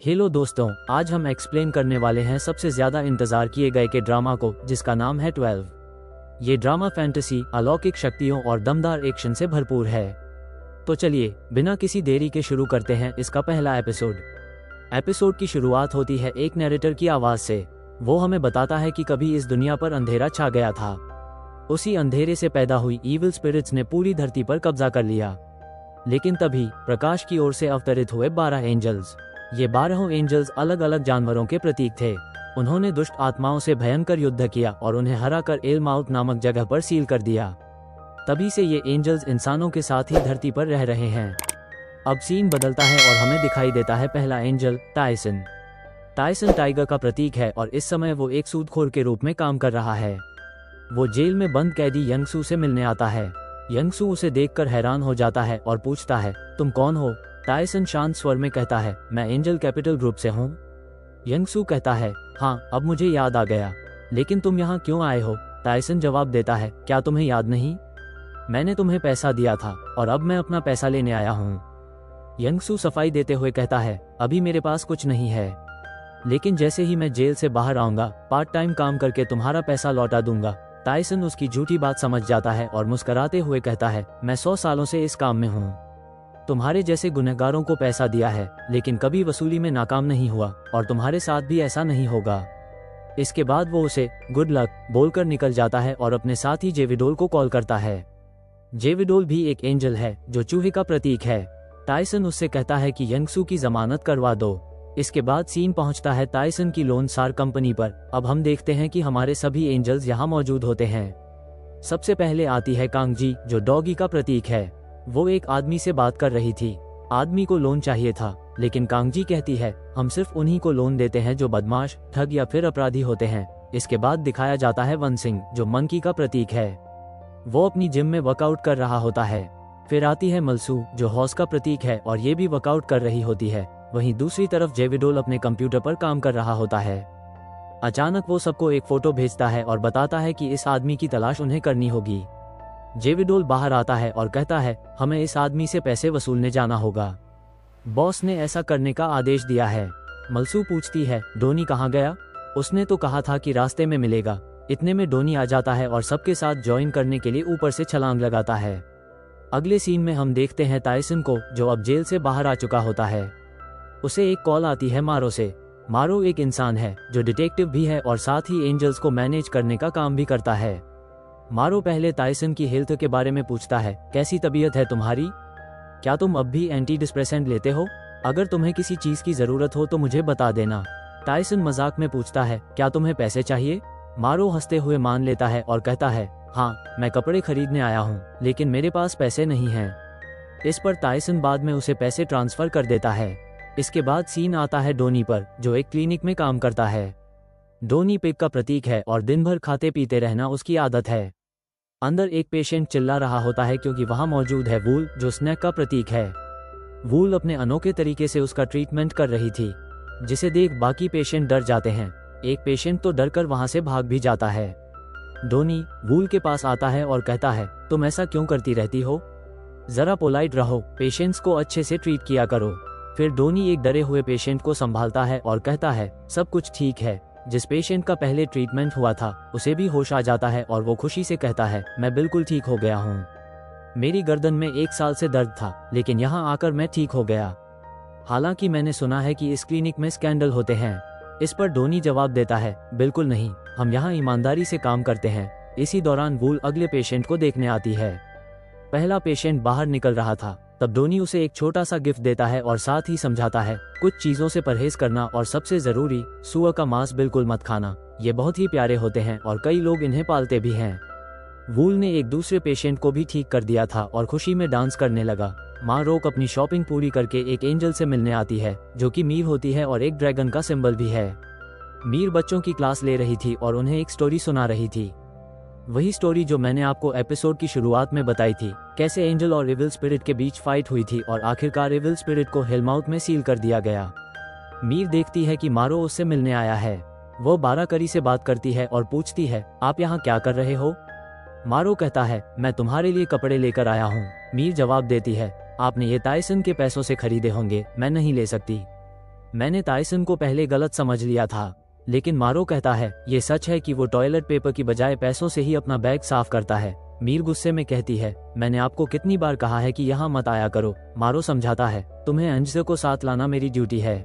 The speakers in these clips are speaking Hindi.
हेलो दोस्तों, आज हम एक्सप्लेन करने वाले हैं सबसे ज्यादा इंतजार किए गए के ड्रामा को, जिसका नाम है 12। ये ड्रामा फैंटेसी, अलौकिक शक्तियों और दमदार एक्शन से भरपूर है। तो चलिए बिना किसी देरी के शुरू करते हैं इसका पहला एपिसोड। एपिसोड की शुरुआत होती है एक नैरेटर की आवाज से। वो हमें बताता है कि कभी इस दुनिया पर अंधेरा छा गया था। उसी अंधेरे से पैदा हुई ईविल स्पिरिट्स ने पूरी धरती पर कब्जा कर लिया। लेकिन तभी प्रकाश की ओर से अवतरित हुए 12 एंजल्स। ये 12 एंजल्स अलग अलग जानवरों के प्रतीक थे। उन्होंने दुष्ट आत्माओं से भयंकर युद्ध किया और उन्हें हराकर एलमाउथ नामक जगह पर सील कर दिया। तभी से ये एंजल्स इंसानों के साथ ही धरती पर रह रहे हैं। अब सीन बदलता है और हमें दिखाई देता है पहला एंजल टायसन। टायसन टाइगर का प्रतीक है और इस समय वो एक सूदखोर के रूप में काम कर रहा है। वो जेल में बंद कैदी यंगसू से मिलने आता है। यंगसू उसे देखकर हैरान हो जाता है और पूछता है, तुम कौन हो? टायसन शांत स्वर में कहता है, मैं एंजल कैपिटल ग्रुप से हूँ। यंगसू कहता है, हाँ अब मुझे याद आ गया, लेकिन तुम यहाँ क्यों आए हो? टायसन जवाब देता है, क्या तुम्हें याद नहीं? मैंने तुम्हें पैसा दिया था और अब मैं अपना पैसा लेने आया हूँ। यंगसू सफाई देते हुए कहता है, अभी मेरे पास कुछ नहीं है, लेकिन जैसे ही मैं जेल से बाहर आऊंगा पार्ट टाइम काम करके तुम्हारा पैसा लौटा दूंगा। टायसन उसकी झूठी बात समझ जाता है और मुस्कुराते हुए कहता है, मैं 100 सालों से इस काम में हूँ। तुम्हारे जैसे गुनहगारों को पैसा दिया है, लेकिन कभी वसूली में नाकाम नहीं हुआ और तुम्हारे साथ भी ऐसा नहीं होगा। इसके बाद वो उसे गुड लक बोलकर निकल जाता है और अपने साथी जेविडोल को कॉल करता है। जेविडोल भी एक एंजल है जो चूहे का प्रतीक है। टायसन उससे कहता है कि यंगसू की जमानत करवा दो। इसके बाद सीन पहुंचता है टायसन की लोन सार कंपनी पर। अब हम देखते हैं कि हमारे सभी एंजल्स यहाँ मौजूद होते हैं। सबसे पहले आती है कांगजी, जो डॉगी का प्रतीक है। वो एक आदमी से बात कर रही थी। आदमी को लोन चाहिए था, लेकिन कांगजी कहती है, हम सिर्फ उन्हीं को लोन देते हैं जो बदमाश, ठग या फिर अपराधी होते हैं। इसके बाद दिखाया जाता है वन सिंह, जो मंकी का प्रतीक है। वो अपनी जिम में वर्कआउट कर रहा होता है। फिर आती है मलसू, जो हॉर्स का प्रतीक है और ये भी वर्कआउट कर रही होती है। वहीं दूसरी तरफ जेविडोल अपने कंप्यूटर पर काम कर रहा होता है। अचानक वो सबको एक फोटो भेजता है और बताता है कि इस आदमी की तलाश उन्हें करनी होगी। जेविडोल बाहर आता है और कहता है, हमें इस आदमी से पैसे वसूलने जाना होगा। बॉस ने ऐसा करने का आदेश दिया है। मलसू पूछती है, डोनी कहाँ गया? उसने तो कहा था कि रास्ते में मिलेगा। इतने में डोनी आ जाता है और सबके साथ ज्वाइन करने के लिए ऊपर से छलांग लगाता है। अगले सीन में हम देखते हैं टायसन को, जो अब जेल से बाहर आ चुका होता है। उसे एक कॉल आती है मारो से। मारो एक इंसान है जो डिटेक्टिव भी है और साथ ही एंजल्स को मैनेज करने का काम भी करता है। मारो पहले टायसन की हेल्थ के बारे में पूछता है, कैसी तबीयत है तुम्हारी? क्या तुम अब भी एंटी डिप्रेसेंट लेते हो? अगर तुम्हें किसी चीज की जरूरत हो तो मुझे बता देना। टायसन मजाक में पूछता है, क्या तुम्हें पैसे चाहिए? मारो हंसते हुए मान लेता है और कहता है, हाँ मैं कपड़े खरीदने आया हूँ, लेकिन मेरे पास पैसे नहीं हैं। इस पर टायसन बाद में उसे पैसे ट्रांसफर कर देता है। इसके बाद सीन आता है डोनी पर, जो एक क्लिनिक में काम करता है। डोनी पिग का प्रतीक है और दिन भर खाते पीते रहना उसकी आदत है। अंदर एक पेशेंट चिल्ला रहा होता है क्योंकि वहां मौजूद है वूल, जो स्नैक का प्रतीक है। वूल अपने अनोखे तरीके से उसका ट्रीटमेंट कर रही थी, जिसे देख बाकी पेशेंट डर जाते हैं। एक पेशेंट तो डरकर वहां से भाग भी जाता है। डोनी वूल के पास आता है और कहता है, तुम ऐसा क्यों करती रहती हो? जरा पोलाइट रहो, पेशेंट्स को अच्छे से ट्रीट किया करो। फिर डोनी एक डरे हुए पेशेंट को संभालता है और कहता है, सब कुछ ठीक है। जिस पेशेंट का पहले ट्रीटमेंट हुआ था उसे भी होश आ जाता है और वो खुशी से कहता है, मैं बिल्कुल ठीक हो गया हूँ। मेरी गर्दन में 1 साल से दर्द था, लेकिन यहाँ आकर मैं ठीक हो गया। हालांकि मैंने सुना है कि इस क्लिनिक में स्कैंडल होते हैं। इस पर डोनी जवाब देता है, बिल्कुल नहीं, हम यहाँ ईमानदारी से काम करते हैं। इसी दौरान वूल अगले पेशेंट को देखने आती है। पहला पेशेंट बाहर निकल रहा था, तब डोनी उसे एक छोटा सा गिफ्ट देता है और साथ ही समझाता है, कुछ चीजों से परहेज करना और सबसे जरूरी, सुअर का मांस बिल्कुल मत खाना। ये बहुत ही प्यारे होते हैं और कई लोग इन्हें पालते भी हैं। वूल ने एक दूसरे पेशेंट को भी ठीक कर दिया था और खुशी में डांस करने लगा। माँ रोक अपनी शॉपिंग पूरी करके एक एंजल से मिलने आती है, जो कि मीर होती है और एक ड्रैगन का सिंबल भी है। मीर बच्चों की क्लास ले रही थी और उन्हें एक स्टोरी सुना रही थी। वही स्टोरी जो मैंने आपको एपिसोड की शुरुआत में बताई थी, कैसे एंजल और इविल स्पिरिट के बीच फाइट हुई थी और आखिरकार इविल स्पिरिट को हेलमाउथ में सील कर दिया गया। मीर देखती है कि मारो उससे मिलने आया है। वो बाराकरी से बात करती है और पूछती है, आप यहाँ क्या कर रहे हो? मारो कहता है, मैं तुम्हारे लिए कपड़े लेकर आया हूँ। मीर जवाब देती है, आपने ये टायसन के पैसों से खरीदे होंगे, मैं नहीं ले सकती। मैंने ताइसन को पहले गलत समझ लिया था, लेकिन मारो कहता है ये सच है कि वो टॉयलेट पेपर की बजाय पैसों से ही अपना बैग साफ करता है। मीर गुस्से में कहती है, मैंने आपको कितनी बार कहा है कि यहाँ मत आया करो। मारो समझाता है, तुम्हें अंजसे को साथ लाना मेरी ड्यूटी है।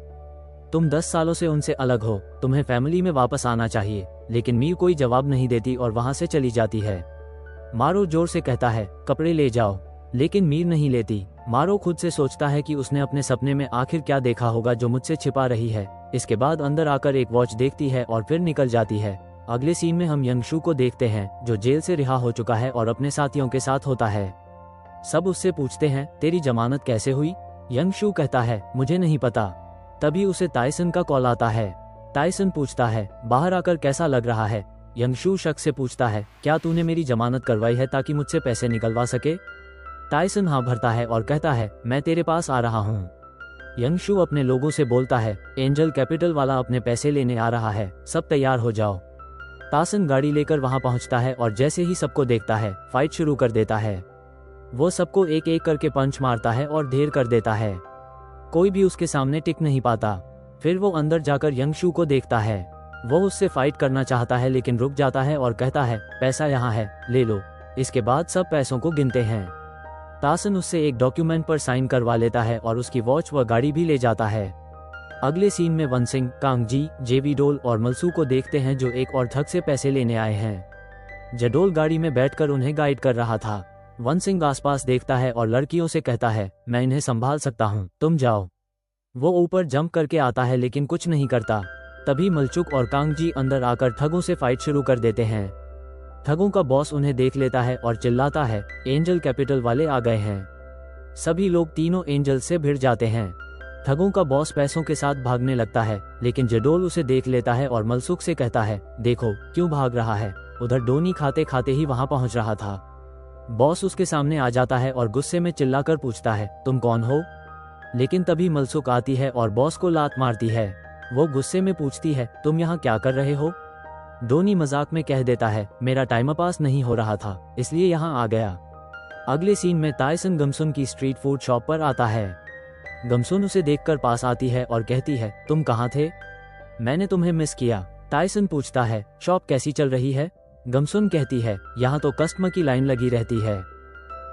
तुम 10 सालों से उनसे अलग हो, तुम्हें फैमिली में वापस आना चाहिए। लेकिन मीर कोई जवाब नहीं देती और वहां से चली जाती है। मारो जोर से कहता है, कपड़े ले जाओ, लेकिन मीर नहीं लेती। मारो खुद से सोचता है कि उसने अपने सपने में आखिर क्या देखा होगा जो मुझसे छिपा रही है। इसके बाद अंदर आकर एक वॉच देखती है और फिर निकल जाती है। अगले सीन में हम यंगशू को देखते हैं जो जेल से रिहा हो चुका है और अपने साथियों के साथ होता है। सब उससे पूछते हैं, तेरी जमानत कैसे हुई? यंगशू कहता है, मुझे नहीं पता। तभी उसे ताइसन का कॉल आता है। ताइसन पूछता है, बाहर आकर कैसा लग रहा है? यंगशू शक से पूछता है, क्या तूने मेरी जमानत करवाई है ताकि मुझसे पैसे निकलवा सके? ताइसन हाँ भरता है और कहता है, मैं तेरे पास आ रहा हूँ। यंगशू अपने लोगों से बोलता है, एंजल कैपिटल वाला अपने पैसे लेने आ रहा है, सब तैयार हो जाओ। ताइसन गाड़ी लेकर वहां पहुंचता है और जैसे ही सबको देखता है फाइट शुरू कर देता है। वो सबको एक एक करके पंच मारता है और ढेर कर देता है। कोई भी उसके सामने टिक नहीं पाता। फिर वो अंदर जाकर यंगशू को देखता है। वो उससे फाइट करना चाहता है लेकिन रुक जाता है और कहता है, पैसा यहाँ है, ले लो। इसके बाद सब पैसों को गिनते हैं। ताइसन उससे एक डॉक्यूमेंट पर साइन करवा लेता है और उसकी वॉच व गाड़ी भी ले जाता है। अगले सीन में वन सिंह, कांगजी, जेवी डोल और मलसू को देखते हैं जो एक और ठग से पैसे लेने आए हैं। जडोल गाड़ी में बैठकर उन्हें गाइड कर रहा था। वन सिंह आसपास देखता है और लड़कियों से कहता है, मैं इन्हें संभाल सकता हूँ, तुम जाओ। वो ऊपर जंप करके आता है लेकिन कुछ नहीं करता। तभी मलचुक और कांगजी अंदर आकर ठगों से फाइट शुरू कर देते हैं। ठगों का बॉस उन्हें देख लेता है और चिल्लाता है, एंजल कैपिटल वाले आ गए हैं। सभी लोग तीनों एंजल से भिड़ जाते हैं। ठगों का बॉस पैसों के साथ भागने लगता है लेकिन जडोल उसे देख लेता है और मलसुक से कहता है, देखो क्यों भाग रहा है। उधर डोनी खाते खाते ही वहां पहुंच रहा था। बॉस उसके सामने आ जाता है और गुस्से में चिल्लाकर पूछता है, तुम कौन हो? लेकिन तभी मलसुक आती है और बॉस को लात मारती है। वो गुस्से में पूछती है, तुम यहाँ क्या कर रहे हो? डोनी मजाक में कह देता है, मेरा टाइम पास नहीं हो रहा था इसलिए यहाँ आ गया। अगले सीन में ताइसन गमसुन की स्ट्रीट फूड शॉप पर आता है। गमसुन उसे देखकर पास आती है और कहती है, तुम कहाँ थे? मैंने तुम्हें मिस किया। ताइसन पूछता है, शॉप कैसी चल रही है? गमसुन कहती है, यहाँ तो कस्टमर की लाइन लगी रहती है,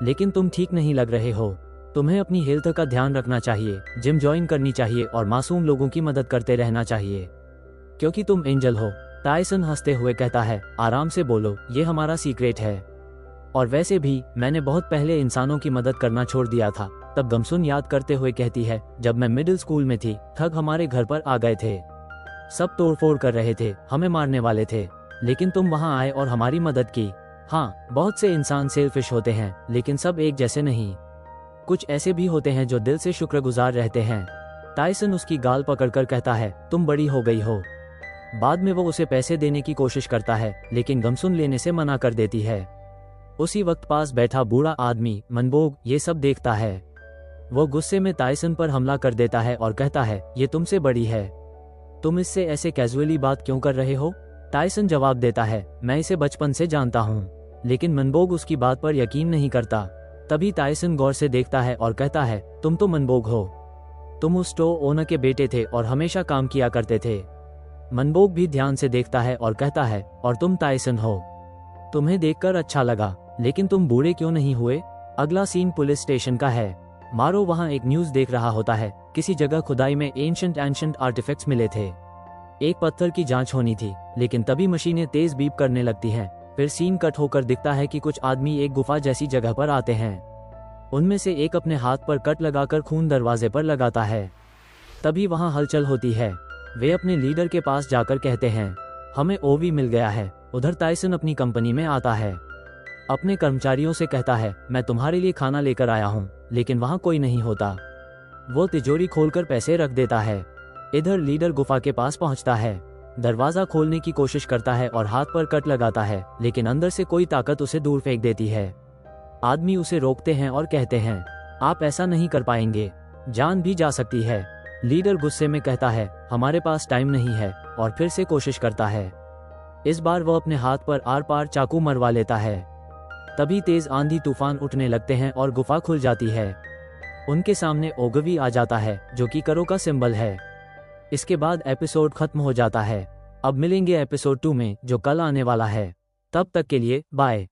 लेकिन तुम ठीक नहीं लग रहे हो। तुम्हें अपनी हेल्थ का ध्यान रखना चाहिए, जिम ज्वाइन करनी चाहिए और मासूम लोगों की मदद करते रहना चाहिए, क्योंकि तुम एंजल हो। ताइसन हंसते हुए कहता है, आराम से बोलो, ये हमारा सीक्रेट है। और वैसे भी मैंने बहुत पहले इंसानों की मदद करना छोड़ दिया था। तब गमसुन याद करते हुए कहती है, जब मैं मिडिल स्कूल में थी, ठग हमारे घर पर आ गए थे। सब तोड़फोड़ कर रहे थे, हमें मारने वाले थे, लेकिन तुम वहां आए और हमारी मदद की। हाँ, बहुत से इंसान सेल्फिश होते हैं, लेकिन सब एक जैसे नहीं। कुछ ऐसे भी होते हैं जो दिल से शुक्रगुजार रहते हैं। ताइसन उसकी गाल पकड़कर कहता है, तुम बड़ी हो गई हो। बाद में वो उसे पैसे देने की कोशिश करता है, लेकिन गमसुन लेने से मना कर देती है। उसी वक्त पास बैठा बूढ़ा आदमी मनबोग ये सब देखता है। वो गुस्से में ताइसन पर हमला कर देता है और कहता है, ये तुमसे बड़ी है, तुम इससे ऐसे कैजुअली बात क्यों कर रहे हो? ताइसन जवाब देता है, मैं इसे बचपन से जानता हूँ। लेकिन मनबोग उसकी बात पर यकीन नहीं करता। तभी ताइसन गौर से देखता है और कहता है, तुम तो मनबोग हो, तुम उस स्टोर ओनर के बेटे थे और हमेशा काम किया करते थे। मनबोग भी ध्यान से देखता है और कहता है, और तुम ताइसन हो, तुम्हें देखकर अच्छा लगा, लेकिन तुम बूढ़े क्यों नहीं हुए? अगला सीन पुलिस स्टेशन का है। मारो वहां एक न्यूज देख रहा होता है। किसी जगह खुदाई में एंशंट आर्टिफैक्ट्स मिले थे। एक पत्थर की जांच होनी थी, लेकिन तभी मशीनें तेज बीप करने लगती हैं। फिर सीन कट होकर दिखता है कि कुछ आदमी एक गुफा जैसी जगह पर आते हैं। उनमें से एक अपने हाथ पर कट लगाकर खून दरवाजे पर लगाता है। तभी वहां हलचल होती है। वे अपने लीडर के पास जाकर कहते हैं, हमें ओवी मिल गया है। उधर ताइसन अपनी कंपनी में आता है। अपने कर्मचारियों से कहता है, मैं तुम्हारे लिए खाना लेकर आया हूँ, लेकिन वहाँ कोई नहीं होता। वो तिजोरी खोलकर पैसे रख देता है। इधर लीडर गुफा के पास पहुँचता है, दरवाजा खोलने की कोशिश करता है और हाथ पर कट लगाता है, लेकिन अंदर से कोई ताकत उसे दूर फेंक देती है। आदमी उसे रोकते हैं और कहते हैं, आप ऐसा नहीं कर पाएंगे, जान भी जा सकती है। लीडर गुस्से में कहता है, हमारे पास टाइम नहीं है, और फिर से कोशिश करता है। इस बार वो अपने हाथ पर आर पार चाकू मरवा लेता है। तभी तेज आंधी तूफान उठने लगते हैं और गुफा खुल जाती है। उनके सामने ओगवी आ जाता है, जो कि करो का सिंबल है। इसके बाद एपिसोड खत्म हो जाता है। अब मिलेंगे एपिसोड 2 में, जो कल आने वाला है। तब तक के लिए बाय।